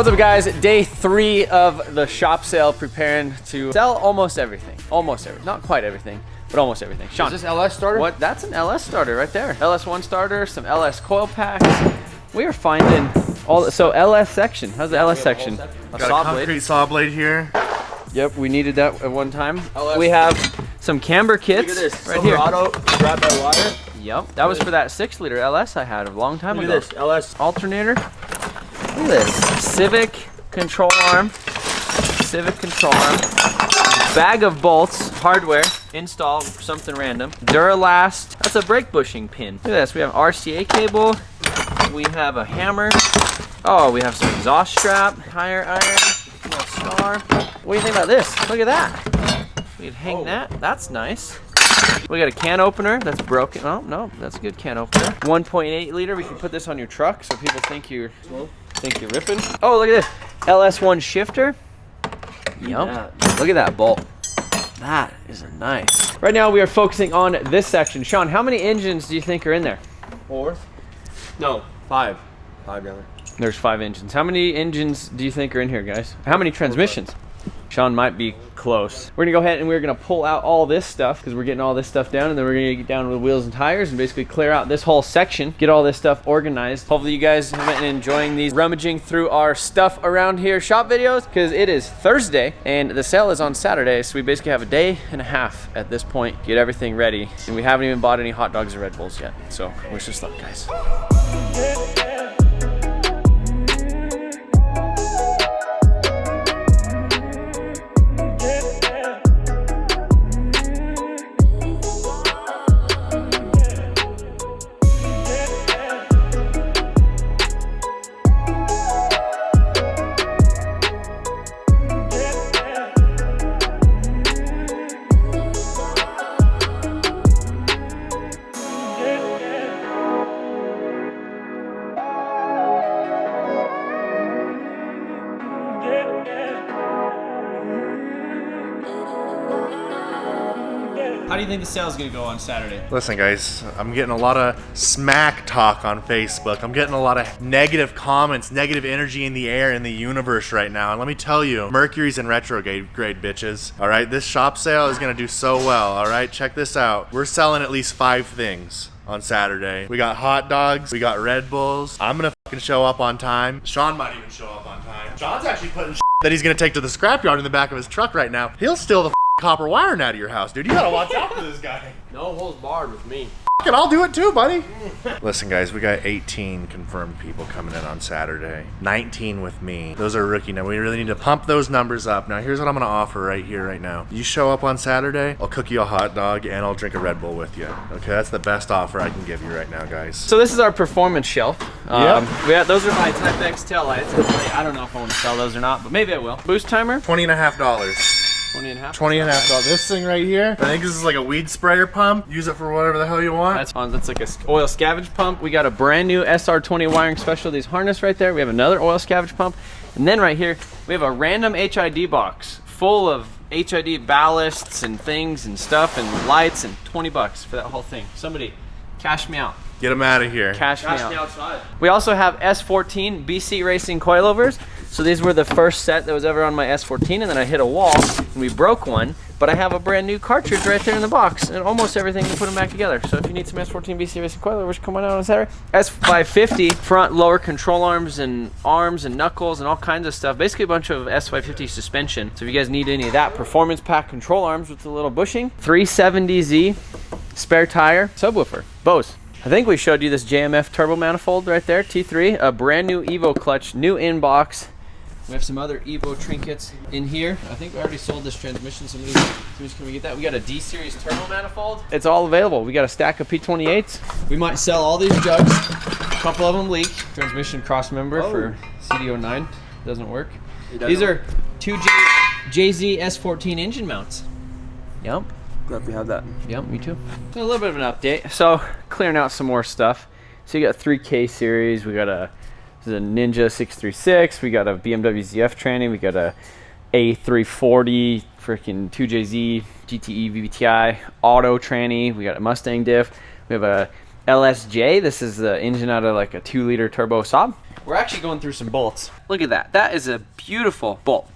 What's up, guys? Day 3 of the shop sale, preparing to sell almost everything. Almost everything. Not quite everything, but almost everything. Sean, is this LS starter? What? That's an LS starter right there. LS1 starter, some LS coil packs. We are finding all. So LS section. How's the LS section? A got a concrete saw blade here. Yep, we needed that at one time. We have some camber kits. Look at this. Right here. Auto, grab that wire. Yep, that was for that 6-liter LS I had a long time ago. Look at this, LS. Alternator. Look at this. Civic control arm. Civic control arm. Bag of bolts, hardware, install, something random. Duralast. That's a brake bushing pin. Look at this. We have RCA cable. We have a hammer. Oh, we have some exhaust strap, tire iron, little star. What do you think about this? Look at that. We could hang that. That's nice. We got a can opener that's broken. Oh, no, that's a good can opener. 1.8 liter. We can put this on your truck so people think you're ripping. Oh, look at this. LS1 shifter. Yep. Look at that bolt. That is nice. Right now we are focusing on this section. Sean, how many engines do you think are in there? 4? No, 5. 5 down there. There's 5 engines. How many engines do you think are in here, guys? How many transmissions? Sean might be close. We're gonna go ahead and we're gonna pull out all this stuff because we're getting all this stuff down, and then we're gonna get down with wheels and tires and basically clear out this whole section, get all this stuff organized. Hopefully you guys have been enjoying these rummaging through our stuff around here shop videos, because it is Thursday and the sale is on Saturday, so we basically have a day and a half at this point, get everything ready, and we haven't even bought any hot dogs or Red Bulls yet. So wish us luck, guys. How do you think the sale is going to go on Saturday? Listen, guys, I'm getting a lot of smack talk on Facebook. I'm getting a lot of negative comments, negative energy in the air in the universe right now. And let me tell you, Mercury's in retrograde, bitches. All right, this shop sale is going to do so well. All right, check this out. We're selling at least 5 things on Saturday. We got hot dogs, we got Red Bulls. I'm gonna fucking show up on time. Sean might even show up on time. Sean's actually putting that he's gonna take to the scrapyard in the back of his truck right now. He'll steal the copper wiring out of your house, dude. You gotta watch out for this guy. No holds barred with me. And I'll do it too, buddy. Listen, guys, we got 18 confirmed people coming in on Saturday. 19 with me. Those are rookie numbers. We really need to pump those numbers up. Now, here's what I'm gonna offer right here, right now. You show up on Saturday, I'll cook you a hot dog and I'll drink a Red Bull with you. Okay, that's the best offer I can give you right now, guys. So this is our performance shelf. Yep. Those are my Type X taillights. I don't know if I want to sell those or not, but maybe I will. Boost timer. $20.50. 20 and a half. $20.50. This thing right here, I think this is like a weed sprayer pump. Use it for whatever the hell you want. That's like a oil scavenge pump. We got a brand new SR20 wiring specialties harness right there. We have another oil scavenge pump. And then right here, we have a random HID box full of HID ballasts and things and stuff and lights, and $20 for that whole thing. Somebody cash me out. Get them out of here. Cash me outside. We also have S14 BC Racing coilovers. So these were the first set that was ever on my S14, and then I hit a wall and we broke one, but I have a brand new cartridge right there in the box and almost everything to put them back together. So if you need some S14 BC Racing coilovers, come on Saturday. S550 front lower control arms and knuckles and all kinds of stuff. Basically a bunch of S550 suspension. So if you guys need any of that, performance pack control arms with the little bushing. 370Z spare tire subwoofer. Bose. I think we showed you this JMF turbo manifold right there, T3, a brand new Evo clutch, new inbox. We have some other Evo trinkets in here. I think we already sold this transmission. Somebody's coming to get that. We got a D-Series turbo manifold. It's all available. We got a stack of P28s. We might sell all these jugs. A couple of them leak. Transmission cross member for CD09. Doesn't work. These are 2 JZ S14 engine mounts. Yep. Glad we have that. Yep, me too. So a little bit of an update. So clearing out some more stuff. So you got 3K series. We got a Ninja 636. We got a BMW ZF tranny. We got a A340 freaking 2JZ GTE VVTi auto tranny. We got a Mustang diff. We have a LSJ. This is the engine out of like a 2-liter turbo Saab. We're actually going through some bolts. Look at that. That is a beautiful bolt.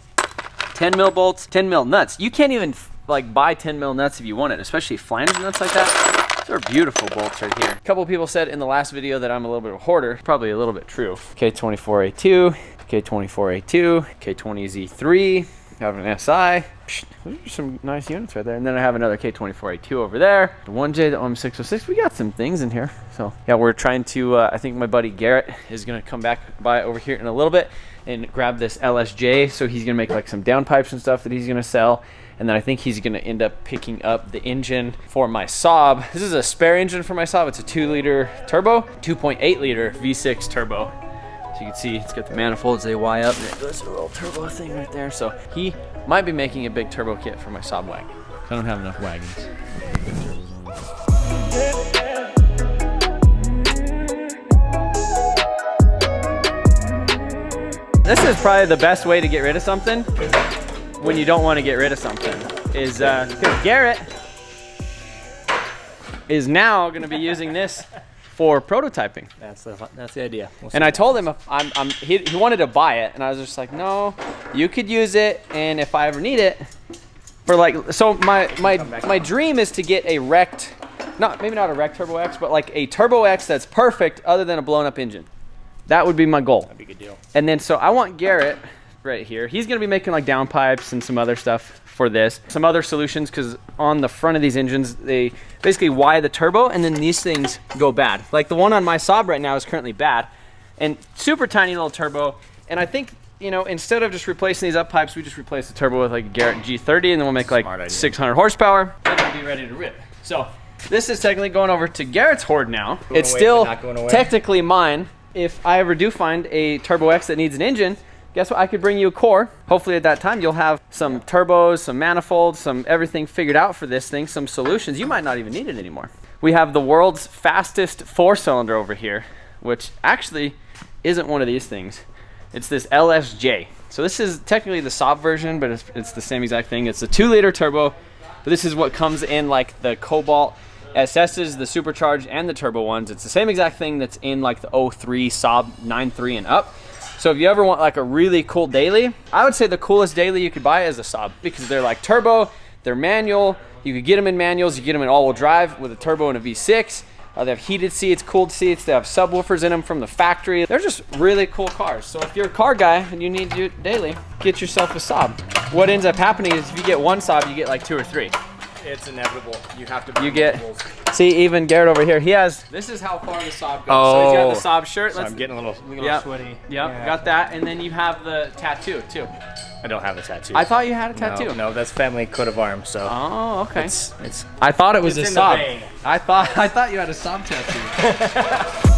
10 mil bolts, 10 mil nuts. You can't even like buy 10 mil nuts if you want it, especially flange nuts like that. Those are beautiful bolts right here. A couple of people said in the last video that I'm a little bit of a hoarder. Probably a little bit true. K24A2, K24A2, K20Z3. I have an SI. Those are some nice units right there. And then I have another K24A2 over there. The 1J, the OM606. We got some things in here. So yeah, we're trying to, I think my buddy Garrett is gonna come back by over here in a little bit and grab this LSJ. So he's gonna make like some downpipes and stuff that he's gonna sell. And then I think he's gonna end up picking up the engine for my Saab. This is a spare engine for my Saab. It's a 2-liter turbo, 2.8-liter V6 turbo. So you can see it's got the manifolds, they Y up, and there's a little turbo thing right there. So he might be making a big turbo kit for my Saab wagon. I don't have enough wagons. This is probably the best way to get rid of something when you don't want to get rid of something, is because Garrett is now going to be using this for prototyping. That's the idea. And I told him he wanted to buy it, and I was just like, no, you could use it, and if I ever need it, for like, so my dream is to get a wrecked, maybe not a wrecked Turbo X, but like a Turbo X that's perfect other than a blown up engine. That would be my goal. That'd be a good deal. And then so I want Garrett right here. He's gonna be making like downpipes and some other stuff for this. Some other solutions, because on the front of these engines, they basically Y the turbo, and then these things go bad. Like the one on my Saab right now is currently bad, and super tiny little turbo. And I think, you know, instead of just replacing these up pipes, we just replace the turbo with like a Garrett G30, and then we'll make like 600 horsepower. Then it'll be ready to rip. So this is technically going over to Garrett's Horde now. It's still technically mine. If I ever do find a Turbo X that needs an engine, guess what? I could bring you a core. Hopefully at that time you'll have some turbos, some manifolds, some everything figured out for this thing, some solutions. You might not even need it anymore. We have the world's fastest 4-cylinder over here, which actually isn't one of these things. It's this LSJ. So this is technically the Saab version, but it's the same exact thing. It's a 2-liter turbo, but this is what comes in like the Cobalt SS's, the supercharged, and the turbo ones. It's the same exact thing that's in like the 03 Saab 9.3 and up. So if you ever want like a really cool daily, I would say the coolest daily you could buy is a Saab, because they're like turbo, they're manual. You could get them in manuals, you get them in all-wheel drive with a turbo and a V6. They have heated seats, cooled seats, they have subwoofers in them from the factory. They're just really cool cars. So if you're a car guy and you need to do it daily, get yourself a Saab. What ends up happening is if you get one Saab, you get like 2 or 3. It's inevitable. You have to. You get. See, even Garrett over here, he has. This is how far the Saab goes. Oh. So he's got the Saab shirt. So I'm getting a little sweaty. Yep, Yeah. got that, and then you have the tattoo too. I don't have a tattoo. I thought you had a tattoo. No, that's family coat of arms. So. Oh, okay. It's. I thought it was a in the Saab. vein. I thought you had a Saab tattoo.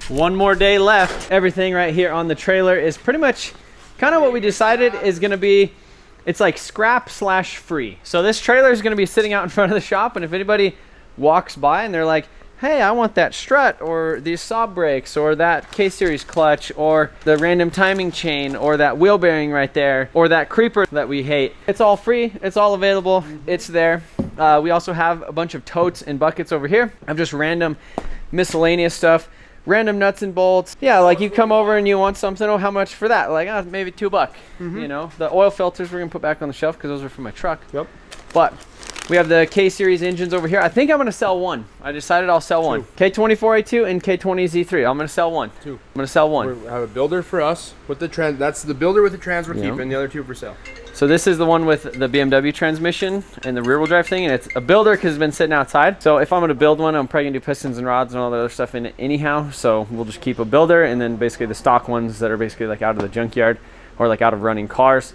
One more day left. Everything right here on the trailer is pretty much kind of what we decided is gonna be, it's like scrap / free. So this trailer is gonna be sitting out in front of the shop, and if anybody walks by and they're like, hey, I want that strut or these Saab brakes or that K-series clutch or the random timing chain or that wheel bearing right there or that creeper that we hate. It's all free. It's all available. It's there. We also have a bunch of totes and buckets over here of just random miscellaneous stuff. Random nuts and bolts. Yeah, like you come over and you want something, oh, how much for that? Like, oh, maybe $2. You know, the oil filters we're gonna put back on the shelf because those are for my truck. Yep. But we have the K-series engines over here. I think I'm gonna sell one. I decided I'll sell one. K24A2 and K20Z3. I'm gonna sell one. Two. I'm gonna sell one. We have a builder for us with the trans. That's the builder with the trans we're keeping. The other two for sale. So this is the one with the BMW transmission and the rear wheel drive thing, and it's a builder because it's been sitting outside. So if I'm gonna build one, I'm probably gonna do pistons and rods and all the other stuff in it anyhow. So we'll just keep a builder, and then basically the stock ones that are basically like out of the junkyard or like out of running cars,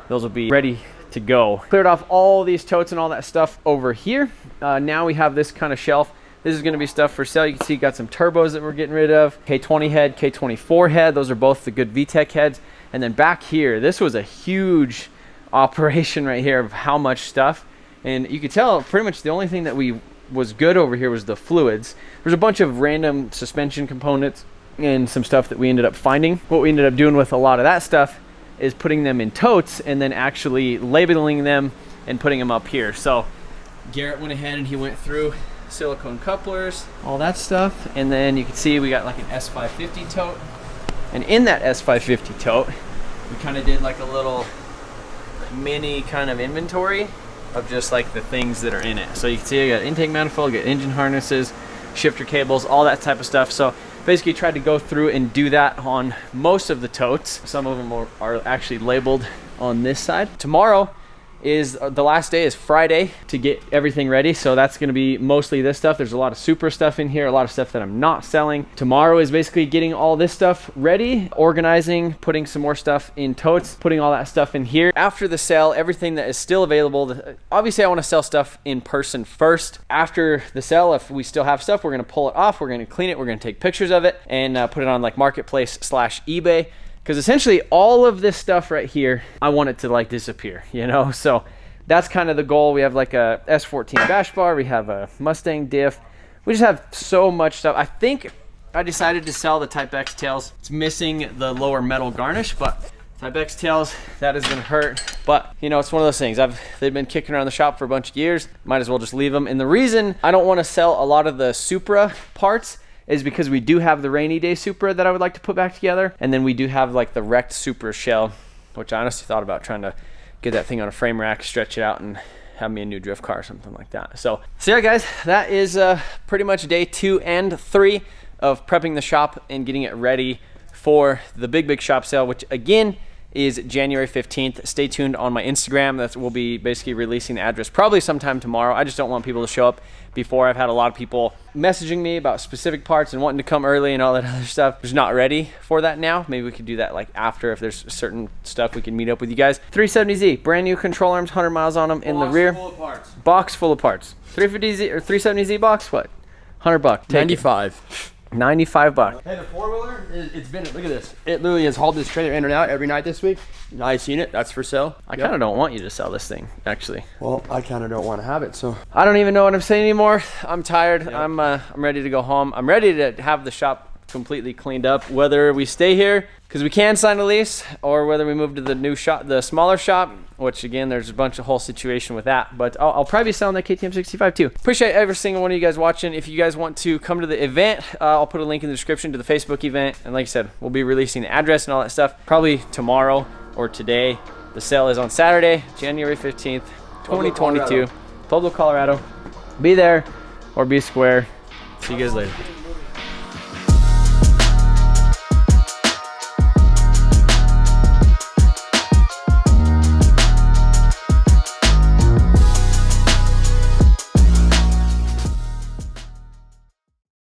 those will be ready to go. Cleared off all these totes and all that stuff over here. Now we have this kind of shelf. This is going to be stuff for sale. You can see got some turbos that we're getting rid of. K20 head, K24 head. Those are both the good VTEC heads. And then back here, this was a huge operation right here of how much stuff. And you could tell pretty much the only thing that was good over here was the fluids. There's a bunch of random suspension components and some stuff that we ended up finding. What we ended up doing with a lot of that stuff is putting them in totes and then actually labeling them and putting them up here. So Garrett went ahead and he went through silicone couplers, all that stuff, and then you can see we got like an S550 tote, and in that S550 tote we kind of did like a little mini kind of inventory of just like the things that are in it. So you can see I got intake manifold, got engine harnesses, shifter cables, all that type of stuff. So basically tried to go through and do that on most of the totes. Some of them are actually labeled on this side. Tomorrow is the last day, is Friday, to get everything ready. So that's going to be mostly this stuff. There's a lot of Supra stuff in here, a lot of stuff that I'm not selling. Tomorrow is basically getting all this stuff ready, organizing, putting some more stuff in totes, putting all that stuff in here. After the sale, everything that is still available, obviously I want to sell stuff in person first. After the sale, if we still have stuff, we're going to pull it off, we're going to clean it, we're going to take pictures of it and put it on like marketplace/eBay. Because essentially all of this stuff right here, I want it to like disappear, you know? So that's kind of the goal. We have like a S14 bash bar. We have a Mustang diff. We just have so much stuff. I think I decided to sell the Type X tails. It's missing the lower metal garnish, but Type X tails, that is gonna hurt. But you know, it's one of those things. They've been kicking around the shop for a bunch of years. Might as well just leave them. And the reason I don't wanna sell a lot of the Supra parts is because we do have the rainy day Supra that I would like to put back together. And then we do have like the wrecked Supra shell, which I honestly thought about trying to get that thing on a frame rack, stretch it out, and have me a new drift car or something like that. So yeah, guys, that is pretty much day 2 and 3 of prepping the shop and getting it ready for the big shop sale, which again is January 15th. Stay tuned on my Instagram. That will be basically releasing the address probably sometime tomorrow. I just don't want people to show up before. I've had a lot of people messaging me about specific parts and wanting to come early and all that other stuff. Just not ready for that now. Maybe we could do that like after. If there's certain stuff, we can meet up with you guys. 370Z, brand new control arms, 100 miles on them in the rear. Full of parts. Box full of parts. 350Z or 370Z box, what? $100. Take 95. it. $95. Hey, the four-wheeler, it's been, look at this. It literally has hauled this trailer in and out every night this week. I've seen it. That's for sale. I kind of don't want you to sell this thing, actually. Well, I kind of don't want to have it, so. I don't even know what I'm saying anymore. I'm tired. I'm ready to go home. I'm ready to have the shop completely cleaned up, whether we stay here because we can sign a lease or whether we move to the new shop, the smaller shop, which again, there's a bunch of whole situation with that, but I'll probably be selling that KTM 65 too. Appreciate every single one of you guys watching. If you guys want to come to the event, I'll put a link in the description to the Facebook event. And like I said, we'll be releasing the address and all that stuff probably tomorrow or today. The sale is on Saturday, January 15th, 2022. Pueblo, Colorado. Be there or be square. See you guys later.